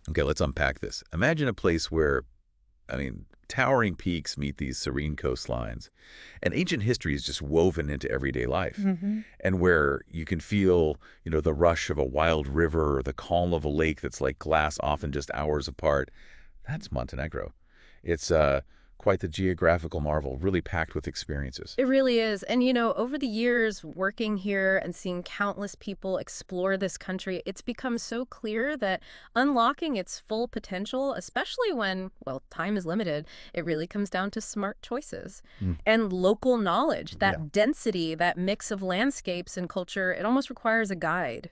Okay, let's unpack this. Imagine a place where, towering peaks meet these serene coastlines, and ancient history is just woven into everyday life, Hmm. and where you can feel, the rush of a wild river or the calm of a lake that's like glass, often just hours apart. That's Montenegro. It's quite the geographical marvel, really packed with experiences. It really is. And, over the years working here and seeing countless people explore this country, it's become so clear that unlocking its full potential, especially when, well, time is limited, it really comes down to smart choices Mm, and local knowledge. yeah. That density, that mix of landscapes and culture, it almost requires a guide,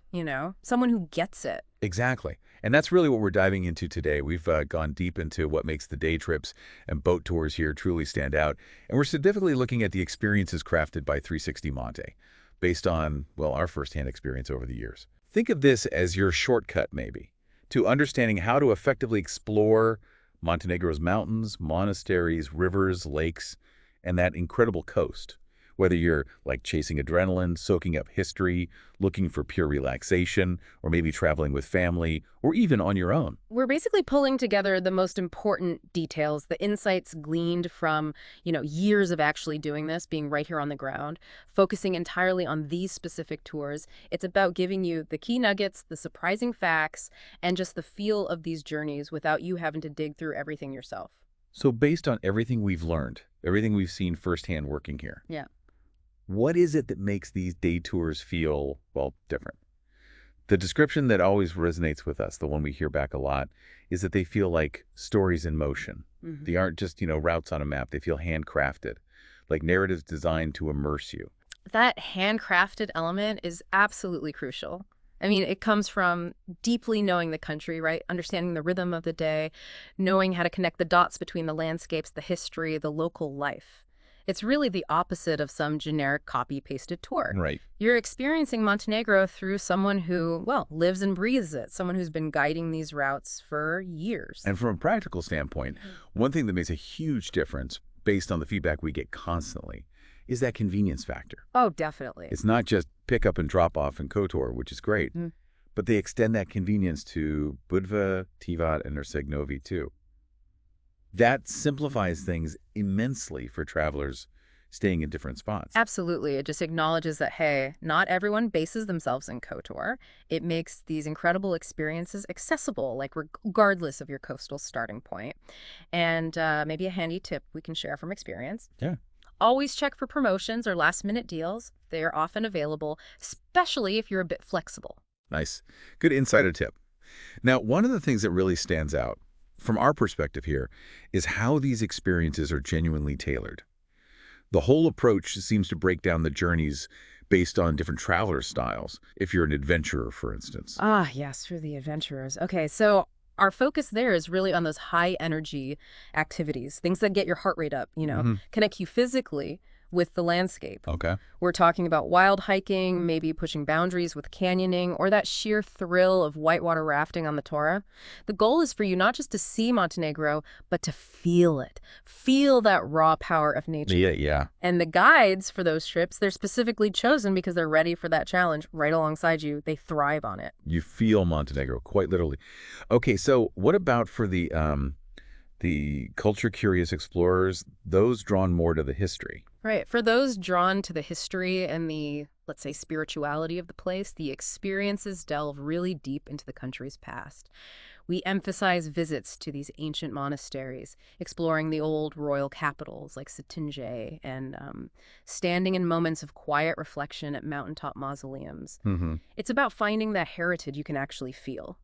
someone who gets it. Exactly. And that's really what we're diving into today. We've gone deep into what makes the day trips and boat tours here truly stand out. And we're specifically looking at the experiences crafted by 360 Monte, based on, well, our firsthand experience over the years. Think of this as your shortcut, maybe, to understanding how to effectively explore Montenegro's mountains, monasteries, rivers, lakes, and that incredible coast. Whether you're like chasing adrenaline, soaking up history, looking for pure relaxation, or maybe traveling with family, or even on your own. We're basically pulling together the most important details, the insights gleaned from, years of actually doing this, being right here on the ground, focusing entirely on these specific tours. It's about giving you the key nuggets, the surprising facts, and just the feel of these journeys without you having to dig through everything yourself. So based on everything we've learned, everything we've seen firsthand working here, Yeah. what is it that makes these day tours feel, well, different? The description that always resonates with us, the one we hear back a lot, is that they feel like stories in motion. Hmm. They aren't just, routes on a map. They feel handcrafted, like narratives designed to immerse you. That handcrafted element is absolutely crucial. I mean, it comes from deeply knowing the country, right? Understanding the rhythm of the day, knowing how to connect the dots between the landscapes, the history, the local life. It's really the opposite of some generic copy-pasted tour. Right. You're experiencing Montenegro through someone who, well, lives and breathes it, someone who's been guiding these routes for years. And from a practical standpoint, one thing that makes a huge difference based on the feedback we get constantly is that convenience factor. Oh, definitely. It's not just pick up and drop off in Kotor, which is great, Mhm. but they extend that convenience to Budva, Tivat, and Ersegnovi too. That simplifies things immensely for travelers staying in different spots. Absolutely. It just acknowledges that, hey, not everyone bases themselves in KOTOR. It makes these incredible experiences accessible, like regardless of your coastal starting point. And maybe a handy tip we can share from experience. Yeah. Always check for promotions or last-minute deals. They are often available, especially if you're a bit flexible. Nice. Good insider tip. Now, one of the things that really stands out from our perspective here is how these experiences are genuinely tailored. The whole approach seems to break down the journeys based on different traveler styles, if you're an adventurer, for instance. Ah, yes, for the adventurers. Okay, so our focus there is really on those high energy activities, things that get your heart rate up, Hmm. connect you physically with the landscape. Okay. We're talking about wild hiking, maybe pushing boundaries with canyoning, or that sheer thrill of whitewater rafting on the Tora. The goal is for you not just to see Montenegro, but to feel it. Feel that raw power of nature. Yeah. And the guides for those trips, they're specifically chosen because they're ready for that challenge right alongside you. They thrive on it. You feel Montenegro, quite literally. Okay, so what about for the culture-curious explorers, those drawn more to the history? Right. For those drawn to the history and the, let's say, spirituality of the place, the experiences delve really deep into the country's past. We emphasize visits to these ancient monasteries, exploring the old royal capitals like Satinje, and standing in moments of quiet reflection at mountaintop mausoleums. Hmm. It's about finding that heritage you can actually feel,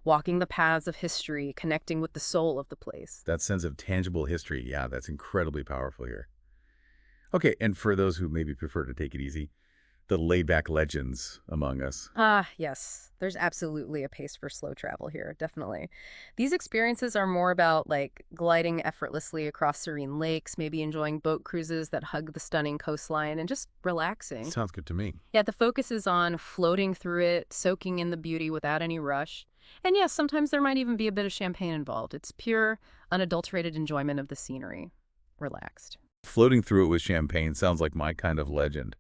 walking the paths of history, connecting with the soul of the place. That sense of tangible history, yeah, that's incredibly powerful here. Okay, and for those who maybe prefer to take it easy, the laid-back legends among us. Ah, yes. There's absolutely a pace for slow travel here, definitely. These experiences are more about like gliding effortlessly across serene lakes, maybe enjoying boat cruises that hug the stunning coastline and just relaxing. Sounds good to me. Yeah, the focus is on floating through it, soaking in the beauty without any rush. And yes, sometimes there might even be a bit of champagne involved. It's pure, unadulterated enjoyment of the scenery. Relaxed. Floating through it with champagne sounds like my kind of legend.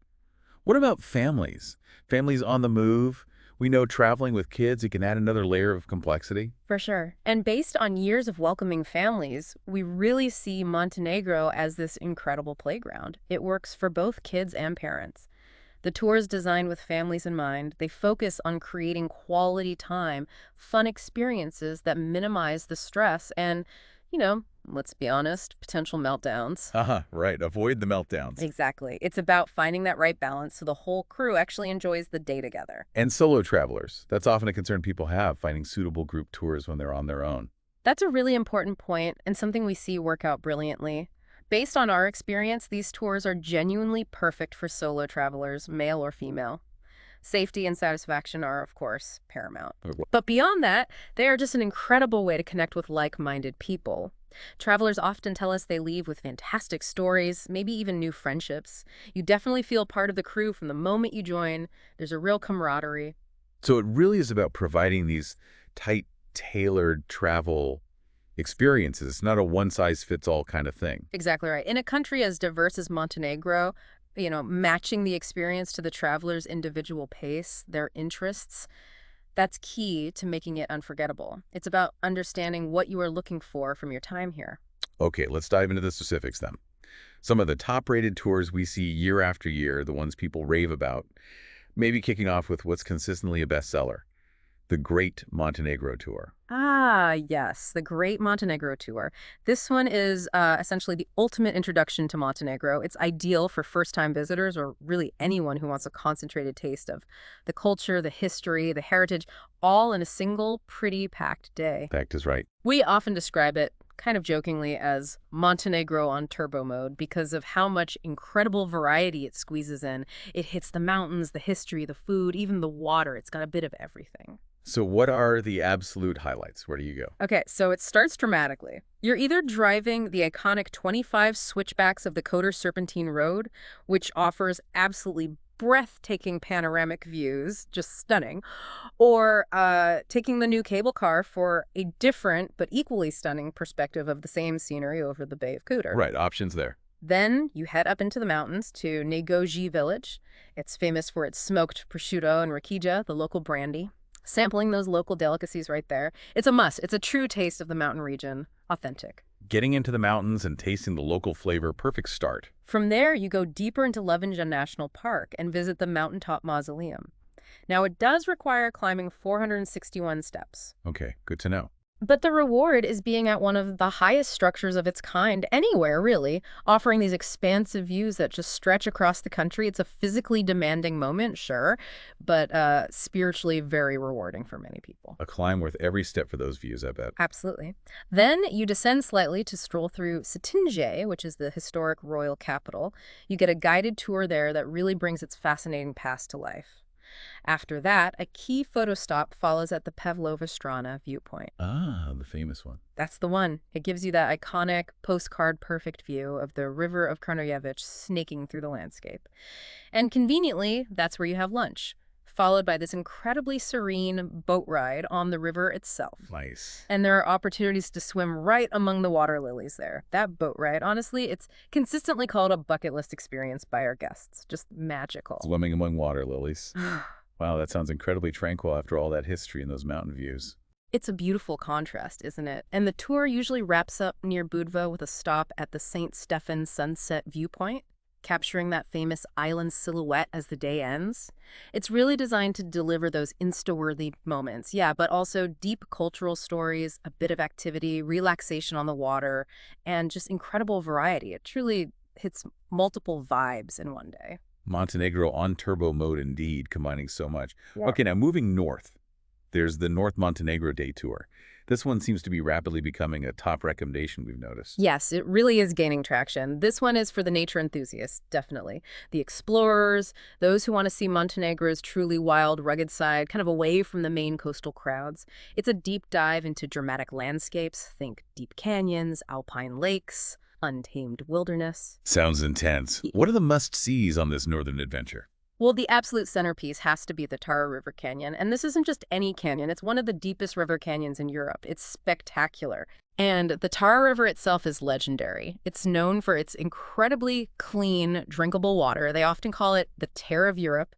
What about families? Families on the move We know traveling with kids, it can add another layer of complexity. For sure. And based on years of welcoming families, we really see Montenegro as this incredible playground. It works for both kids and parents. The tours designed with families in mind, they focus on creating quality time, fun experiences that minimize the stress and, let's be honest, potential meltdowns. Right. Avoid the meltdowns. Exactly. It's about finding that right balance so the whole crew actually enjoys the day together. And solo travelers. That's often a concern people have, finding suitable group tours when they're on their own. That's a really important point and something we see work out brilliantly. Based on our experience, these tours are genuinely perfect for solo travelers, male or female. Safety and satisfaction are, of course, paramount. But beyond that, they are just an incredible way to connect with like-minded people. Travelers often tell us they leave with fantastic stories, maybe even new friendships. You definitely feel part of the crew from the moment you join. There's a real camaraderie. So it really is about providing these tight, tailored travel experiences. It's not a one-size-fits-all kind of thing. Exactly right. In a country as diverse as Montenegro, matching the experience to the traveler's individual pace, their interests, that's key to making it unforgettable. It's about understanding what you are looking for from your time here. Okay, let's dive into the specifics then. Some of the top-rated tours we see year after year, the ones people rave about, maybe kicking off with what's consistently a bestseller, the Great Montenegro Tour. Ah, yes, the Great Montenegro Tour. This one is essentially the ultimate introduction to Montenegro. It's ideal for first-time visitors or really anyone who wants a concentrated taste of the culture, the history, the heritage, all in a single, pretty packed day. Fact is right. We often describe it kind of jokingly as Montenegro on turbo mode because of how much incredible variety it squeezes in. It hits the mountains, the history, the food, even the water. It's got a bit of everything. So what are the absolute highlights? Where do you go? Okay, so it starts dramatically. You're either driving the iconic 25 switchbacks of the Kotor Serpentine Road, which offers absolutely breathtaking panoramic views, just stunning, or taking the new cable car for a different but equally stunning perspective of the same scenery over the Bay of Kotor. Right, options there. Then you head up into the mountains to Negoji village. It's famous for its smoked prosciutto and rakicha, the local brandy. Sampling those local delicacies right there. It's a must. It's a true taste of the mountain region. Authentic. Getting into the mountains and tasting the local flavor, perfect start. From there, you go deeper into Levenja National Park and visit the mountaintop mausoleum. Now, it does require climbing 461 steps. Okay, good to know. But the reward is being at one of the highest structures of its kind anywhere, really, offering these expansive views that just stretch across the country. It's a physically demanding moment, sure, but spiritually very rewarding for many people. A climb worth every step for those views, I bet. Absolutely. Then you descend slightly to stroll through Cetinje, which is the historic royal capital. You get a guided tour there that really brings its fascinating past to life. After that, a key photo stop follows at the Pavlova Strana viewpoint. Ah, the famous one. That's the one. It gives you that iconic, postcard-perfect view of the river of Krnojevich snaking through the landscape. And conveniently, that's where you have lunch, followed by this incredibly serene boat ride on the river itself. Nice. And there are opportunities to swim right among the water lilies there. That boat ride, honestly, it's consistently called a bucket list experience by our guests. Just magical. Swimming among water lilies. Wow, that sounds incredibly tranquil after all that history and those mountain views. It's a beautiful contrast, isn't it? And the tour usually wraps up near Budva with a stop at the St. Stephen Sunset Viewpoint, capturing that famous island silhouette as the day ends. It's really designed to deliver those Insta-worthy moments, yeah, but also deep cultural stories, a bit of activity, relaxation on the water, and just incredible variety. It truly hits multiple vibes in one day. Montenegro on turbo mode indeed, combining so much. Yeah. Okay, now moving north. There's the North Montenegro Day Tour. This one seems to be rapidly becoming a top recommendation we've noticed. Yes, it really is gaining traction. This one is for the nature enthusiasts, definitely. The explorers, those who want to see Montenegro's truly wild, rugged side, kind of away from the main coastal crowds. It's a deep dive into dramatic landscapes. Think deep canyons, alpine lakes, untamed wilderness. Sounds intense. What are the must-sees on this northern adventure? Well, the absolute centerpiece has to be the Tara River Canyon. And this isn't just any canyon. It's one of the deepest river canyons in Europe. It's spectacular. And the Tara River itself is legendary. It's known for its incredibly clean, drinkable water. They often call it the tear of Europe.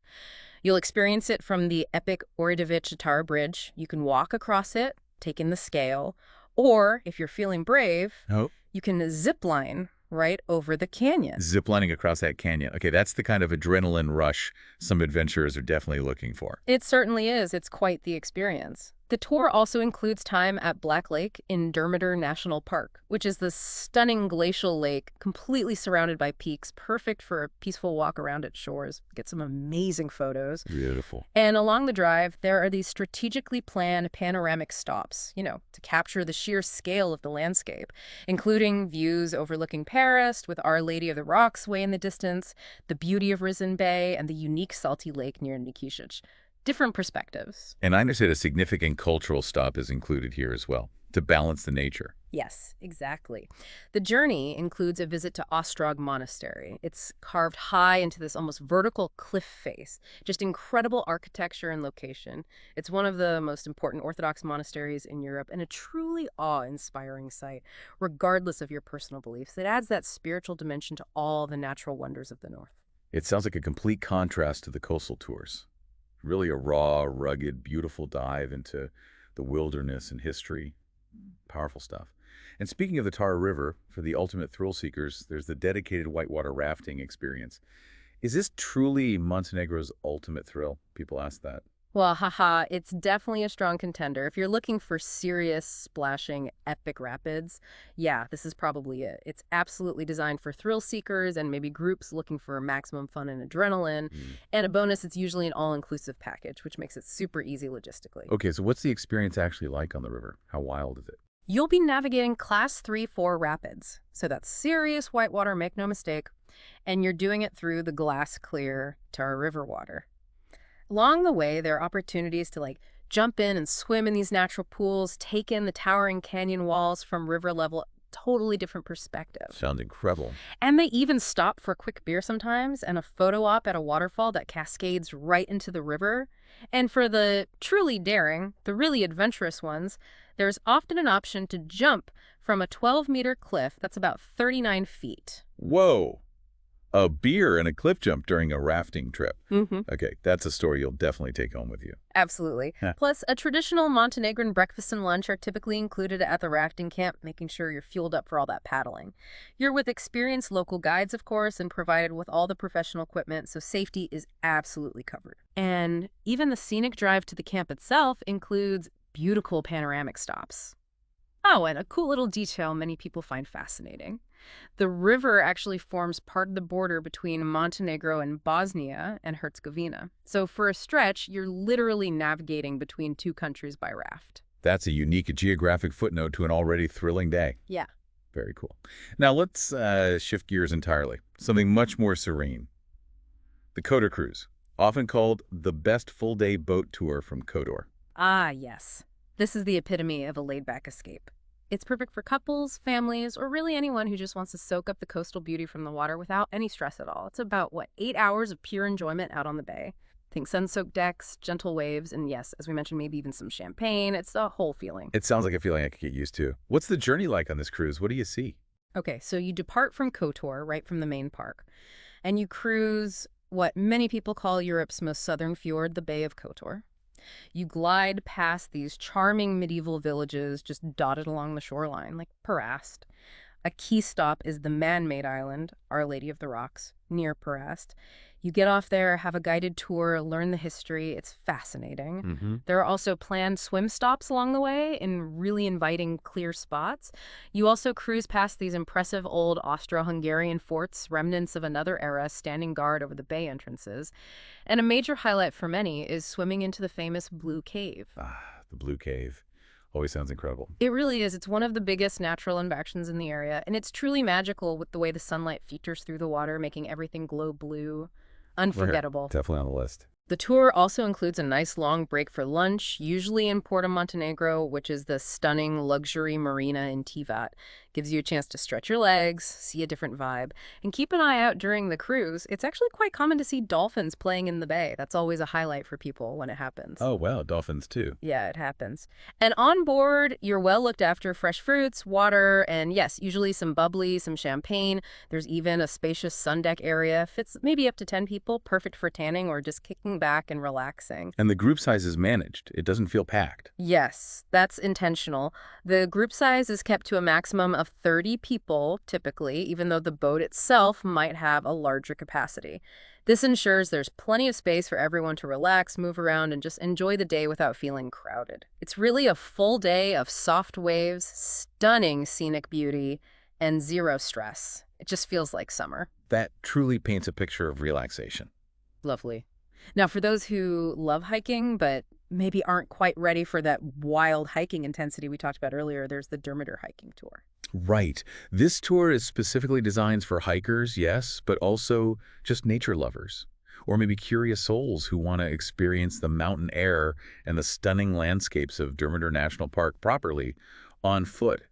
You'll experience it from the epic Oridovich Bridge. You can walk across it, take in the scale, or if you're feeling brave, Oh, you can zip line right over the canyon. ziplining across that canyon. Okay, that's the kind of adrenaline rush some adventurers are definitely looking for. It certainly is. It's quite the experience. The tour also includes time at Black Lake in Dermater National Park, which is the stunning glacial lake completely surrounded by peaks, perfect for a peaceful walk around its shores. Get some amazing photos. Beautiful. And along the drive, there are these strategically planned panoramic stops, to capture the sheer scale of the landscape, including views overlooking Paris with Our Lady of the Rocks way in the distance, the beauty of Risen Bay, and the unique salty lake near Nikishich. Different perspectives. And I understand a significant cultural stop is included here as well, to balance the nature. Yes, exactly. The journey includes a visit to Ostrog Monastery. It's carved high into this almost vertical cliff face. Just incredible architecture and location. It's one of the most important Orthodox monasteries in Europe and a truly awe-inspiring site, regardless of your personal beliefs. It adds that spiritual dimension to all the natural wonders of the north. It sounds like a complete contrast to the coastal tours. Really a raw, rugged, beautiful dive into the wilderness and history. Powerful stuff. And speaking of the Tara River, for the ultimate thrill seekers, there's the dedicated whitewater rafting experience. Is this truly Montenegro's ultimate thrill? People ask that. Well, haha, it's definitely a strong contender. If you're looking for serious, splashing, epic rapids, yeah, this is probably it. It's absolutely designed for thrill seekers and maybe groups looking for maximum fun and adrenaline. Mm. And a bonus, it's usually an all-inclusive package, which makes it super easy logistically. Okay, so what's the experience actually like on the river? How wild is it? You'll be navigating Class 3-4 rapids. So that's serious whitewater, make no mistake. And you're doing it through the glass-clear Tara River water. Along the way, there are opportunities to jump in and swim in these natural pools, take in the towering canyon walls from river level, totally different perspective. Sounds incredible. And they even stop for a quick beer sometimes and a photo op at a waterfall that cascades right into the river. And for the truly daring, the really adventurous ones, there's often an option to jump from a 12-meter cliff that's about 39 feet. Whoa! A beer and a cliff jump during a rafting trip. Mm-hmm. Okay, that's a story you'll definitely take home with you. Absolutely. Yeah. Plus, a traditional Montenegrin breakfast and lunch are typically included at the rafting camp, making sure you're fueled up for all that paddling. You're with experienced local guides, of course, and provided with all the professional equipment, so safety is absolutely covered. And even the scenic drive to the camp itself includes beautiful panoramic stops. Oh, and a cool little detail many people find fascinating. The river actually forms part of the border between Montenegro and Bosnia and Herzegovina. So for a stretch, you're literally navigating between two countries by raft. That's a unique geographic footnote to an already thrilling day. Yeah. Very cool. Now let's shift gears entirely. Something much more serene. The Kotor cruise, often called the best full-day boat tour from Kotor. Ah, yes. This is the epitome of a laid-back escape. It's perfect for couples, families, or really anyone who just wants to soak up the coastal beauty from the water without any stress at all. It's about, 8 hours of pure enjoyment out on the bay. Think sun-soaked decks, gentle waves, and yes, as we mentioned, maybe even some champagne. It's the whole feeling. It sounds like a feeling I could get used to. What's the journey like on this cruise? What do you see? Okay, so you depart from Kotor, right from the main park, and you cruise what many people call Europe's most southern fjord, the Bay of Kotor. You glide past these charming medieval villages just dotted along the shoreline, like Perast. A key stop is the man-made island, Our Lady of the Rocks, near Perast. You get off there, have a guided tour, learn the history. It's fascinating. Mm-hmm. There are also planned swim stops along the way in really inviting, clear spots. You also cruise past these impressive old Austro-Hungarian forts, remnants of another era, standing guard over the bay entrances. And a major highlight for many is swimming into the famous Blue Cave. Ah, the Blue Cave. Always sounds incredible. It really is. It's one of the biggest natural attractions in the area, and it's truly magical with the way the sunlight filters through the water, making everything glow blue. Unforgettable. Definitely on the list. The tour also includes a nice long break for lunch, usually in Porto Montenegro, which is the stunning luxury marina in Tivat. Gives you a chance to stretch your legs, see a different vibe, and keep an eye out during the cruise. It's actually quite common to see dolphins playing in the bay. That's always a highlight for people when it happens. Oh, wow, dolphins too. Yeah, it happens. And on board, you're well looked after, fresh fruits, water, and yes, usually some bubbly, some champagne. There's even a spacious sun deck area. Fits maybe up to 10 people, perfect for tanning or just kicking back and relaxing. And the group size is managed. It doesn't feel packed. Yes, that's intentional. The group size is kept to a maximum of 30 people, typically, even though the boat itself might have a larger capacity. This ensures there's plenty of space for everyone to relax, move around, and just enjoy the day without feeling crowded. It's really a full day of soft waves, stunning scenic beauty, and zero stress. It just feels like summer. That truly paints a picture of relaxation. Lovely. Now, for those who love hiking, but maybe aren't quite ready for that wild hiking intensity we talked about earlier, there's the Dermitor hiking tour. Right. This tour is specifically designed for hikers, yes, but also just nature lovers. Or maybe curious souls who want to experience the mountain air and the stunning landscapes of Dermitor National Park properly on foot.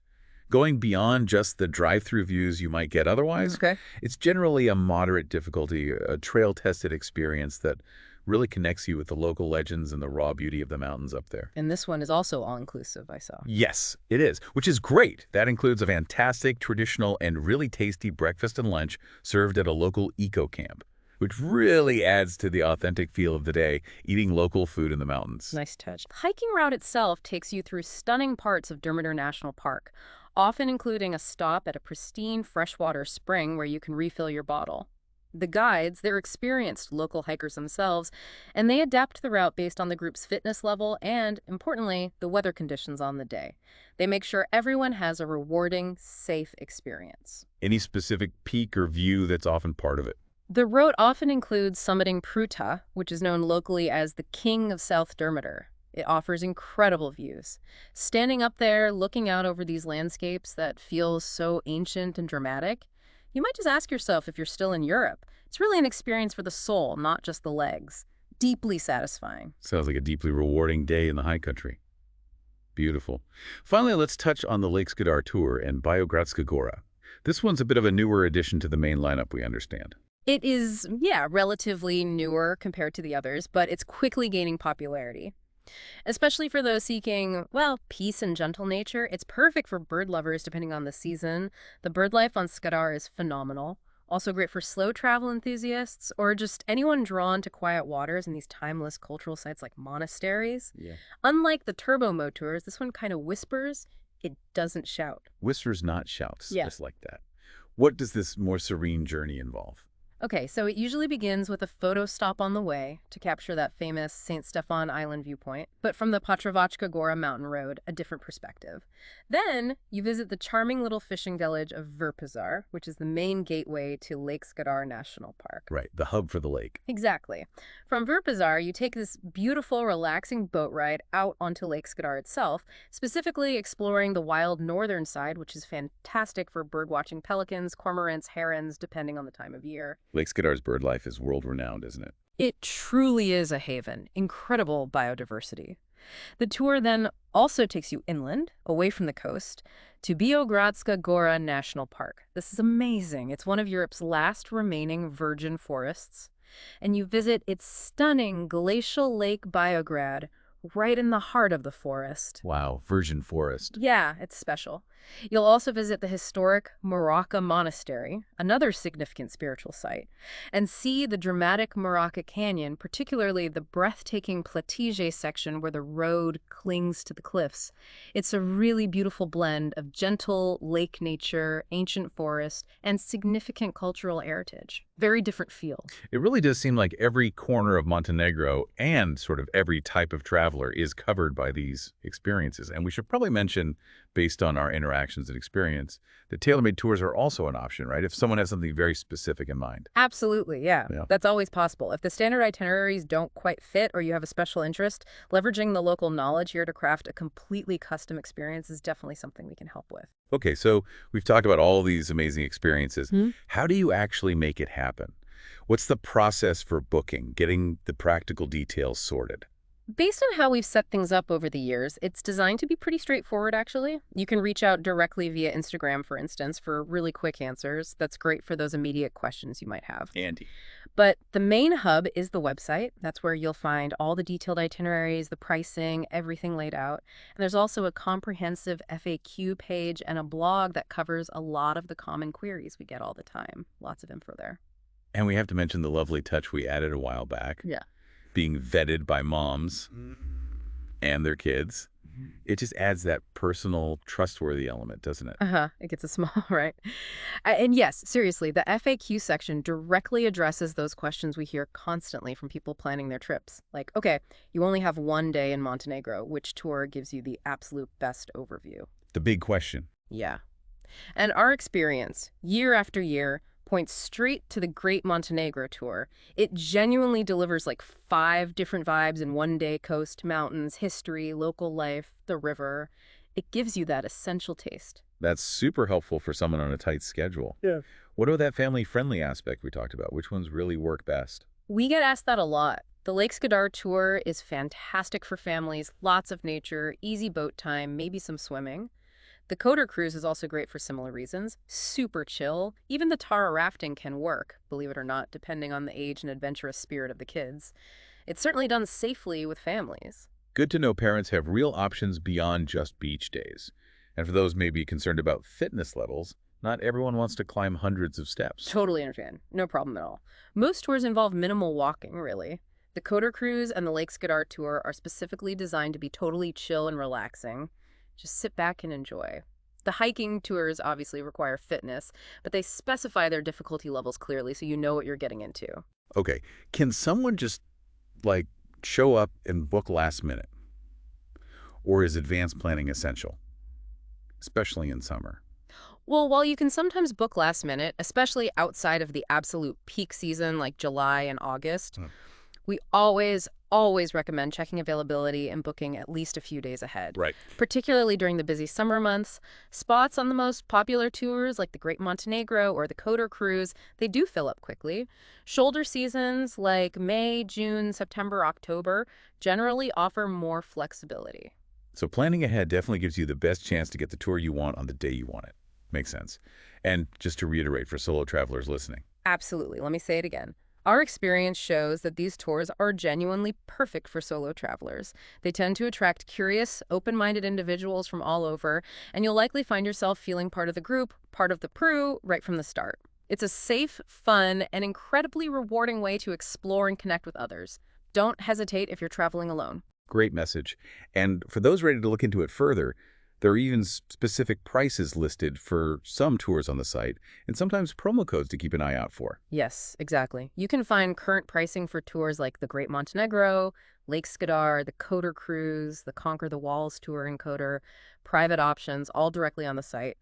Going beyond just the drive-through views you might get otherwise, Okay. it's generally a moderate difficulty, a trail-tested experience that really connects you with the local legends and the raw beauty of the mountains up there. And this one is also all-inclusive, I saw. Yes, it is, which is great. That includes a fantastic, traditional, and really tasty breakfast and lunch served at a local eco camp, which really adds to the authentic feel of the day, eating local food in the mountains. Nice touch. The hiking route itself takes you through stunning parts of Dermitor National Park, often including a stop at a pristine freshwater spring where you can refill your bottle. The guides, they're experienced local hikers themselves, and they adapt the route based on the group's fitness level and, importantly, the weather conditions on the day. They make sure everyone has a rewarding, safe experience. Any specific peak or view that's often part of it? The route often includes summiting Pruta, which is known locally as the King of South Dermitor. It offers incredible views. Standing up there, looking out over these landscapes that feel so ancient and dramatic, you might just ask yourself if you're still in Europe. It's really an experience for the soul, not just the legs. Deeply satisfying. Sounds like a deeply rewarding day in the high country. Beautiful. Finally, let's touch on the Lake Skadar tour and Biogradska Gora. This one's a bit of a newer addition to the main lineup, we understand. It is, yeah, relatively newer compared to the others, but it's quickly gaining popularity. Especially for those seeking, well, peace and gentle nature, it's perfect for bird lovers depending on the season. The bird life on Skadar is phenomenal. Also great for slow travel enthusiasts or just anyone drawn to quiet waters and these timeless cultural sites like monasteries. Yeah. Unlike the turbo mode tours, this one kind of whispers, it doesn't shout. Whispers, not shouts, Yeah. just like that. What does this more serene journey involve? Okay, so it usually begins with a photo stop on the way to capture that famous St. Stefan Island viewpoint, but from the Patrovachka Gora mountain road, a different perspective. Then you visit the charming little fishing village of Verpazar, which is the main gateway to Lake Skadar National Park. Right, the hub for the lake. Exactly. From Verpazar, you take this beautiful, relaxing boat ride out onto Lake Skadar itself, specifically exploring the wild northern side, which is fantastic for birdwatching pelicans, cormorants, herons, depending on the time of year. Lake Skadar's bird life is world-renowned, isn't it? It truly is a haven. Incredible biodiversity. The tour then also takes you inland, away from the coast, to Biogradska Gora National Park. This is amazing. It's one of Europe's last remaining virgin forests. And you visit its stunning glacial lake Biograd, right in the heart of the forest. Wow, virgin forest. Yeah, it's special. You'll also visit the historic Maraca Monastery, another significant spiritual site, and see the dramatic Maraca Canyon, particularly the breathtaking Platije section where the road clings to the cliffs. It's a really beautiful blend of gentle lake nature, ancient forest, and significant cultural heritage. Very different feel. It really does seem like every corner of Montenegro and sort of every type of traveler is covered by these experiences. And we should probably mention, based on our interactions and experience, that tailor-made tours are also an option, right? If someone has something very specific in mind. Absolutely, yeah. Yeah. That's always possible. If the standard itineraries don't quite fit or you have a special interest, leveraging the local knowledge here to craft a completely custom experience is definitely something we can help with. Okay, so we've talked about all these amazing experiences. How do you actually make it happen? What's the process for booking, getting the practical details sorted? Based on how we've set things up over the years, it's designed to be pretty straightforward, actually. You can reach out directly via Instagram, for instance, for really quick answers. That's great for those immediate questions you might have. Andy. But the main hub is the website. That's where you'll find all the detailed itineraries, the pricing, everything laid out. And there's also a comprehensive FAQ page and a blog that covers a lot of the common queries we get all the time. Lots of info there. And we have to mention the lovely touch we added a while back, Yeah. being vetted by moms and their kids. It just adds that personal, trustworthy element, doesn't it? Uh-huh. It gets a small, right? And yes, seriously, the FAQ section directly addresses those questions we hear constantly from people planning their trips. Like, okay, you only have one day in Montenegro. Which tour gives you the absolute best overview? The big question. Yeah. And our experience, year after year, points straight to the Great Montenegro Tour. It genuinely delivers like 5 different vibes in one day: coast, mountains, history, local life, the river. It gives you that essential taste. That's super helpful for someone on a tight schedule. Yeah. What about that family-friendly aspect we talked about? Which ones really work best? We get asked that a lot. The Lake Skadar Tour is fantastic for families, lots of nature, easy boat time, maybe some swimming. The Kotor cruise is also great for similar reasons. Super chill. Even the Tara rafting can work, believe it or not, depending on the age and adventurous spirit of the kids. It's certainly done safely with families. Good to know parents have real options beyond just beach days. And for those maybe concerned about fitness levels, not everyone wants to climb hundreds of steps. Totally understand. No problem at all. Most tours involve minimal walking, really. The Kotor cruise and the Lake Skadar tour are specifically designed to be totally chill and relaxing. Just sit back and enjoy. The hiking tours obviously require fitness, but they specify their difficulty levels clearly so you know what you're getting into. Okay, can someone just, like, show up and book last minute? Or is advanced planning essential, especially in summer? Well, while you can sometimes book last minute, especially outside of the absolute peak season like July and August, Hmm. we always recommend checking availability and booking at least a few days ahead. Right. Particularly during the busy summer months, spots on the most popular tours like the Great Montenegro or the Kotor cruise, they do fill up quickly. Shoulder seasons like May, June, September, October generally offer more flexibility. So planning ahead definitely gives you the best chance to get the tour you want on the day you want it. Makes sense. And just to reiterate for solo travelers listening, Absolutely. Let me say it again. Our experience shows that these tours are genuinely perfect for solo travelers. They tend to attract curious, open-minded individuals from all over, and you'll likely find yourself feeling part of the group, part of the crew, right from the start. It's a safe, fun, and incredibly rewarding way to explore and connect with others. Don't hesitate if you're traveling alone. great message. And for those ready to look into it further, there are even specific prices listed for some tours on the site, and sometimes promo codes to keep an eye out for. Yes, exactly. You can find current pricing for tours like the Great Montenegro, Lake Skadar, the Kotor Cruise, the Conquer the Walls tour in Kotor, private options, all directly on the site.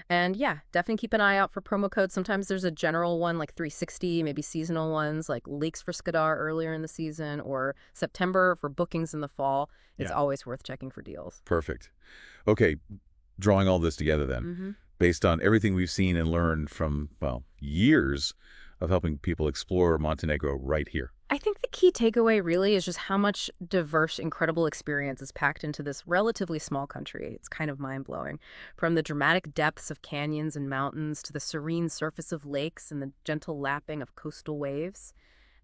And yeah, definitely keep an eye out for promo codes. Sometimes there's a general one like 360, maybe seasonal ones like Lakes for Skadar earlier in the season or September for bookings in the fall. It's Yeah. always worth checking for deals. Perfect. Okay, drawing all this together then, Mm-hmm. based on everything we've seen and learned from, well, years of helping people explore Montenegro right here. I think the key takeaway really is just how much diverse, incredible experience is packed into this relatively small country. It's kind of mind-blowing. From the dramatic depths of canyons and mountains to the serene surface of lakes and the gentle lapping of coastal waves,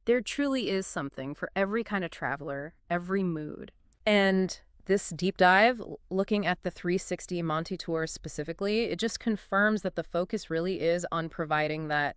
there truly is something for every kind of traveler, every mood. And this deep dive, looking at the 360 Monte tour specifically, it just confirms that the focus really is on providing that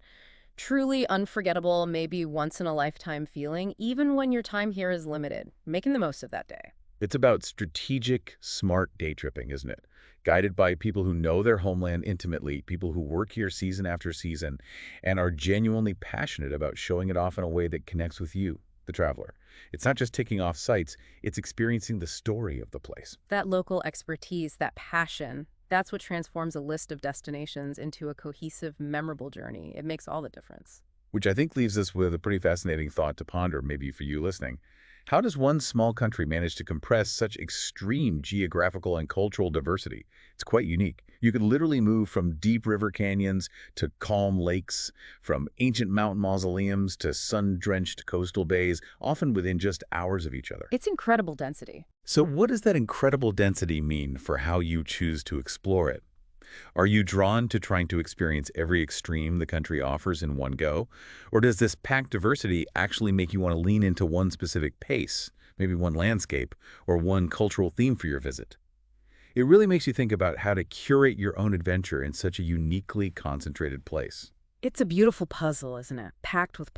truly unforgettable, maybe once-in-a-lifetime feeling, even when your time here is limited, making the most of that day. It's about strategic, smart day tripping, isn't it? Guided by people who know their homeland intimately, people who work here season after season, and are genuinely passionate about showing it off in a way that connects with you, the traveler. It's not just ticking off sites, it's experiencing the story of the place. That local expertise, that passion, that's what transforms a list of destinations into a cohesive, memorable journey. It makes all the difference. Which I think leaves us with a pretty fascinating thought to ponder, maybe for you listening. How does one small country manage to compress such extreme geographical and cultural diversity? It's quite unique. You could literally move from deep river canyons to calm lakes, from ancient mountain mausoleums to sun-drenched coastal bays, often within just hours of each other. It's incredible density. So what does that incredible density mean for how you choose to explore it? Are you drawn to trying to experience every extreme the country offers in one go? Or does this packed diversity actually make you want to lean into one specific pace, maybe one landscape, or one cultural theme for your visit? It really makes you think about how to curate your own adventure in such a uniquely concentrated place. It's a beautiful puzzle, isn't it? Packed with